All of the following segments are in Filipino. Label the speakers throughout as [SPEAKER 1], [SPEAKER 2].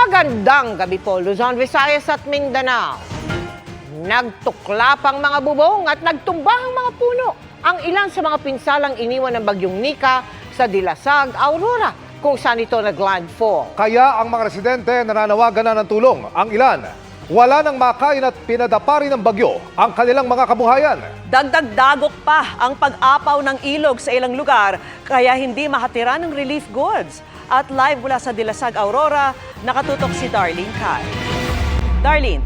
[SPEAKER 1] Magandang gabi po, Luzon, Visayas at Mindanao. Nagtuklap ang mga bubong at nagtumba ang mga puno. Ang ilan sa mga pinsalang iniwan ng bagyong Nika sa Dilasag, Aurora, kung saan ito naglandfall.
[SPEAKER 2] Kaya ang mga residente nananawagan na ng tulong. Ang ilan, wala nang makain at pinadapa rin ng bagyo ang kanilang mga kabuhayan.
[SPEAKER 3] Dagdag dagok pa ang pag-apaw ng ilog sa ilang lugar kaya hindi makatira ng relief goods. At live mula sa Dilasag, Aurora, nakatutok si Darlene Kai. Darlene.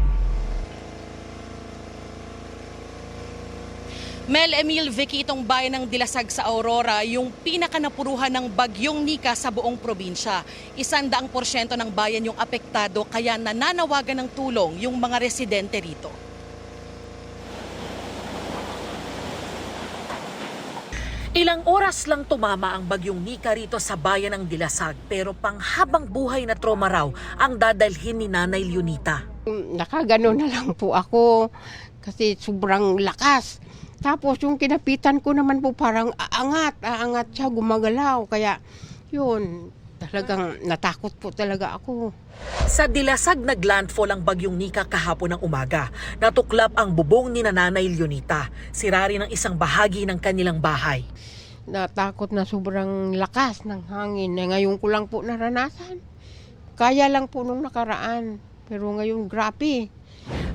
[SPEAKER 4] Mel, Emil, Vicky, itong bayan ng Dilasag sa Aurora, yung pinakanapuruhan ng bagyong Nika sa buong probinsya. 100% ng bayan yung apektado kaya nananawagan ng tulong yung mga residente rito.
[SPEAKER 5] Ilang oras lang tumama ang bagyong Nika rito sa bayan ng Dilasag pero panghabang buhay na trauma raw ang dadalhin ni Nanay Leonita.
[SPEAKER 6] Nakagano na lang po ako kasi sobrang lakas. Tapos yung kinapitan ko naman po parang aangat siya, gumagalaw. Kaya yun, talagang natakot po talaga ako.
[SPEAKER 5] Sa Dilasag naglandfall ang bagyong Nika kahapon ng umaga. Natuklap ang bubong ni Nanay Leonita. Sira rin ang isang bahagi ng kanilang bahay.
[SPEAKER 6] Natakot na sobrang lakas ng hangin. Ngayon ko lang po naranasan. Kaya lang po nung nakaraan. Pero ngayon grabe.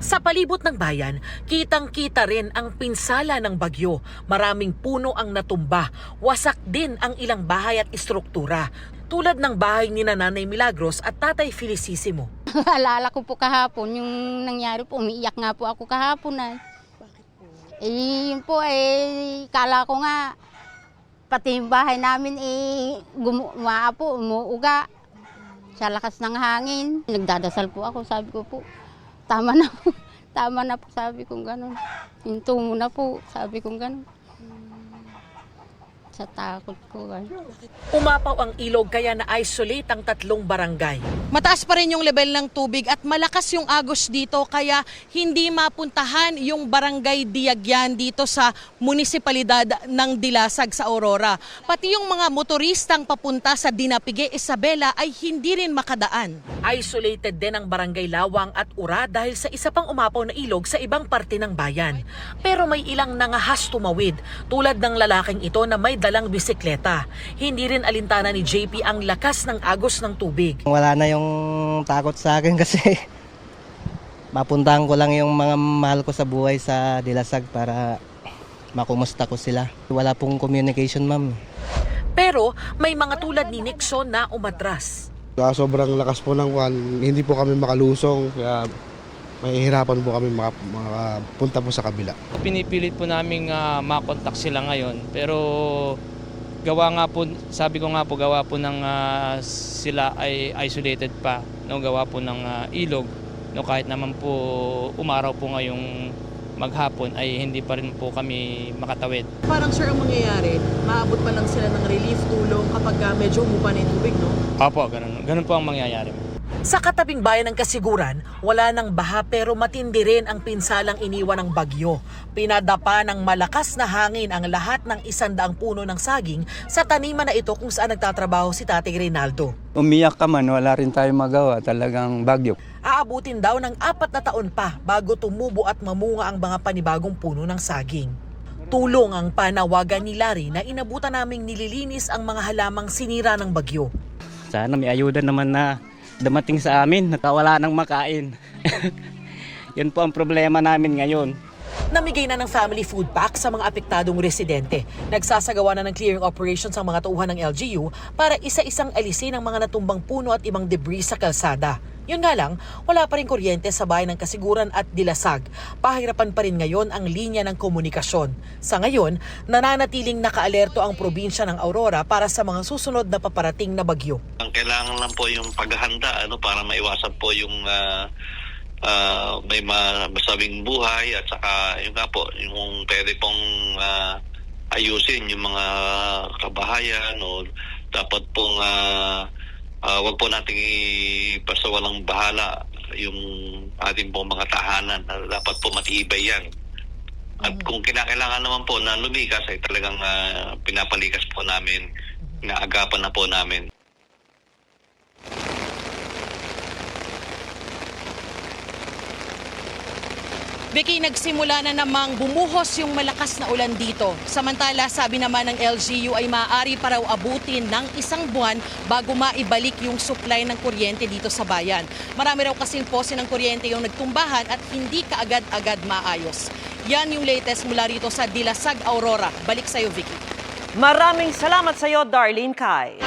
[SPEAKER 5] Sa palibot ng bayan, kitang-kita rin ang pinsala ng bagyo. Maraming puno ang natumba. Wasak din ang ilang bahay at istruktura. Tulad ng bahay ni Nanay Milagros at Tatay Felicissimo.
[SPEAKER 7] Alala ko po kahapon, yung nangyari po, umiiyak nga po ako kahapon. Bakit po? Yun po, kala ko nga, pati yung bahay namin, umuuga sa lakas ng hangin. Nagdadasal po ako, sabi ko po, tama na po, sabi kong gano'n. Hinto mo na po, sabi kong gano'n. Sa takot ko.
[SPEAKER 5] Umapaw ang ilog kaya na-isolate ang 3 barangay.
[SPEAKER 4] Mataas pa rin yung level ng tubig at malakas yung agos dito kaya hindi mapuntahan yung barangay Diagyan dito sa munisipalidad ng Dilasag sa Aurora. Pati yung mga motoristang papunta sa Dinapigue, Isabela ay hindi rin makadaan.
[SPEAKER 5] Isolated din ang barangay Lawang at Ura dahil sa isa pang umapaw na ilog sa ibang parte ng bayan. Pero may ilang nangahas tumawid tulad ng lalaking ito na may dalang bisikleta. Hindi rin alintana ni JP ang lakas ng agos ng tubig.
[SPEAKER 8] Wala na yung takot sa akin kasi mapuntahan ko lang yung mga mahal ko sa buhay sa Dilasag para makumusta ko sila. Wala pong communication, ma'am.
[SPEAKER 5] Pero may mga tulad ni Nixon na umatras.
[SPEAKER 9] Sobrang lakas po ng hindi po kami makalusong kaya mahihirapan po kami makapunta po sa kabila.
[SPEAKER 10] Pinipilit po namin makontak sila ngayon pero gawa nga po, sabi ko nga po, gawa po ng sila ay isolated pa, no, gawa po ng ilog, no, kahit naman po umaraw po ngayong maghapon ay hindi pa rin po kami makatawid.
[SPEAKER 3] Parang sir ang mangyayari, maabot pa lang sila ng relief tulong kapag medyo umupa na yung tubig, no?
[SPEAKER 10] Opo, ganun po ang mangyayari.
[SPEAKER 5] Sa katabing bayan ng Kasiguran, wala nang baha pero matindi rin ang pinsalang iniwan ng bagyo. Pinadapa ng malakas na hangin ang lahat ng 100 puno ng saging sa taniman na ito kung saan nagtatrabaho si Tatay Reynaldo.
[SPEAKER 11] Umiyak ka man, wala rin tayong magawa, talagang bagyo.
[SPEAKER 5] Aabutin daw ng 4 na taon pa bago tumubo at mamunga ang mga panibagong puno ng saging. Tulong ang panawagan ni Larry na inabutan naming nililinis ang mga halamang sinira ng bagyo.
[SPEAKER 11] Sana may ayuda naman na dumating sa amin, nakawala ng makain. Yun po ang problema namin ngayon.
[SPEAKER 5] Namigay na ng family food pack sa mga apektadong residente. Nagsasagawa na ng clearing operations ang mga tauhan ng LGU para isa-isang alisin ang mga natumbang puno at ibang debris sa kalsada. Yun nga lang, wala pa rin kuryente sa bayan ng Kasiguran at Dilasag. Pahirapan pa rin ngayon ang linya ng komunikasyon. Sa ngayon, nananatiling nakaalerto ang probinsya ng Aurora para sa mga susunod na paparating na bagyo.
[SPEAKER 12] Ang kailangan lang po yung paghahanda para maiwasan po yung may masabing buhay at saka yung nga po, yung pwede pong ayusin yung mga kabahayan o dapat pong wag po nating basta walang bahala yung ating pong mga tahanan. Dapat po matibay yan. At kung kinakailangan naman po na lumikas ay talagang pinapalikas po namin, inaagapan na po namin.
[SPEAKER 4] Vicky, nagsimula na namang bumuhos yung malakas na ulan dito. Samantala, sabi naman ng LGU ay maaari pa raw abutin ng 1 buwan bago maibalik yung supply ng kuryente dito sa bayan. Marami raw kasing pose ng kuryente yung nagtumbahan at hindi kaagad-agad maayos. Yan yung latest mula rito sa Dilasag, Aurora. Balik sa'yo, Vicky.
[SPEAKER 3] Maraming salamat sa iyo, Darlene Kai.